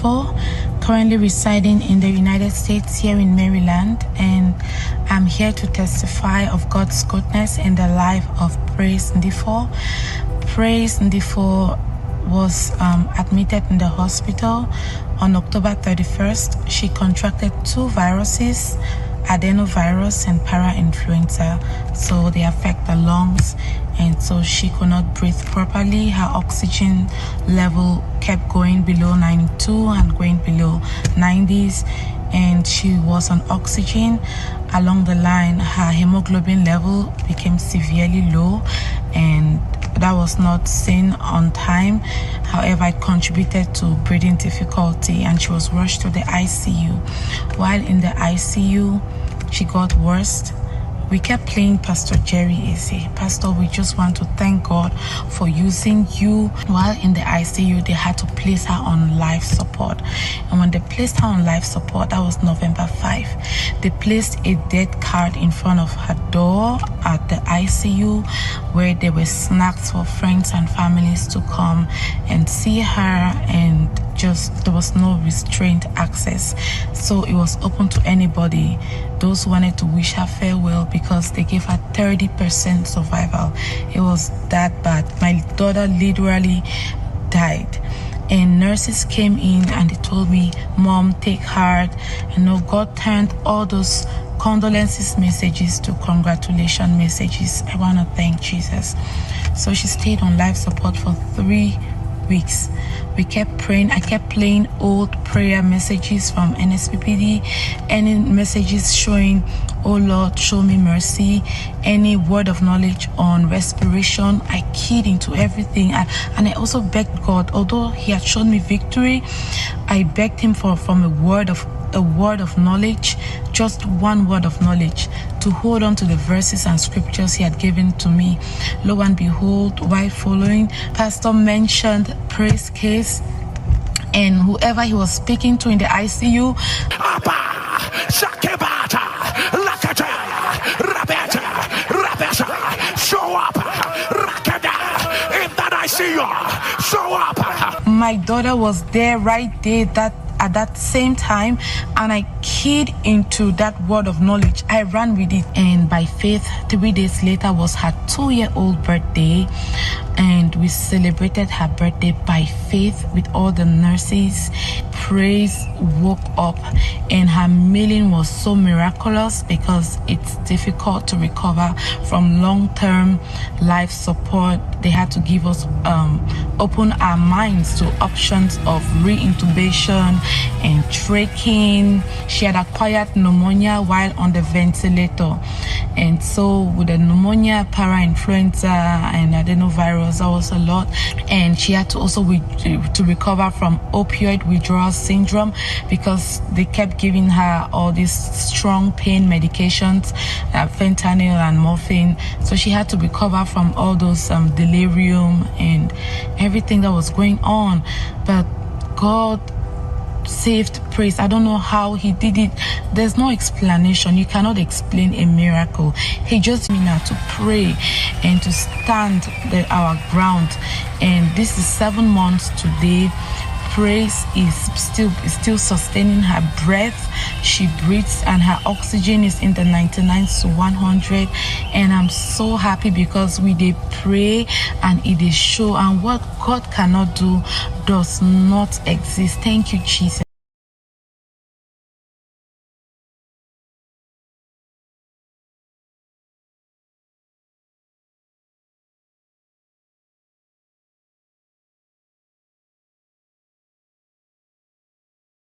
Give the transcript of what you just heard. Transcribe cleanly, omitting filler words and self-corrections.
currently residing in the United States here in Maryland, and I'm here to testify of God's goodness in the life of Praise Ndifo. Praise Ndifo was admitted in the hospital on October 31st. She contracted 2 viruses, adenovirus and parainfluenza, so they affect the lungs, and so she could not breathe properly. Her oxygen level kept going below 92 and going below 90s, and she was on oxygen. Along the line, her hemoglobin level became severely low, and that was not seen on time. However, it contributed to breathing difficulty, and she was rushed to the ICU. While in the ICU, she got worse. We kept playing Pastor Jerry Eze. Pastor, we just want to thank God for using you. While in the ICU, they had to place her on life support. And when they placed her on life support, that was November 5. They placed a death card in front of her door at the ICU, where there were snacks for friends and families to come and see her, and just there was no restrained access, so it was open to anybody, those who wanted to wish her farewell, because they gave her 30% survival. It was that bad. My daughter literally died, and nurses came in and they told me, Mom, take heart. And no, God turned all those condolences messages to congratulation messages. I want to thank Jesus. So she stayed on life support for 3 weeks. We kept praying. I kept playing old prayer messages from NSPPD, any messages showing, oh Lord, show me mercy, any word of knowledge on respiration. I keyed into everything, and I also begged God, although he had shown me victory, I begged him from a word of knowledge, just one word of knowledge, to hold on to the verses and scriptures he had given to me. Lo and behold, while following, Pastor mentioned Praise case, and whoever he was speaking to in the ICU, show up in that ICU, show up. My daughter was there right there at that same time, and I keyed into that word of knowledge. I ran with it, and by faith, 3 days later was her 2-year-old birthday, and we celebrated her birthday by faith with all the nurses. Praise woke up, and her healing was so miraculous, because it's difficult to recover from long-term life support. They had to give us open our minds to options of re-intubation and traching. She had acquired pneumonia while on the ventilator, and so with the pneumonia, parainfluenza and adenovirus, that was a lot. And she had to also to recover from opioid withdrawal syndrome, because they kept giving her all these strong pain medications, fentanyl and morphine. So she had to recover from all those delirium and everything that was going on. But God saved Praise. I don't know how he did it. There's no explanation. You cannot explain a miracle. He just meant her to pray and to stand our ground. And this is 7 months today. Praise is still sustaining her breath. She breathes, and her oxygen is in the 99 to 100. And I'm so happy, because we did pray and it is show, and what God cannot do does not exist. Thank you, Jesus.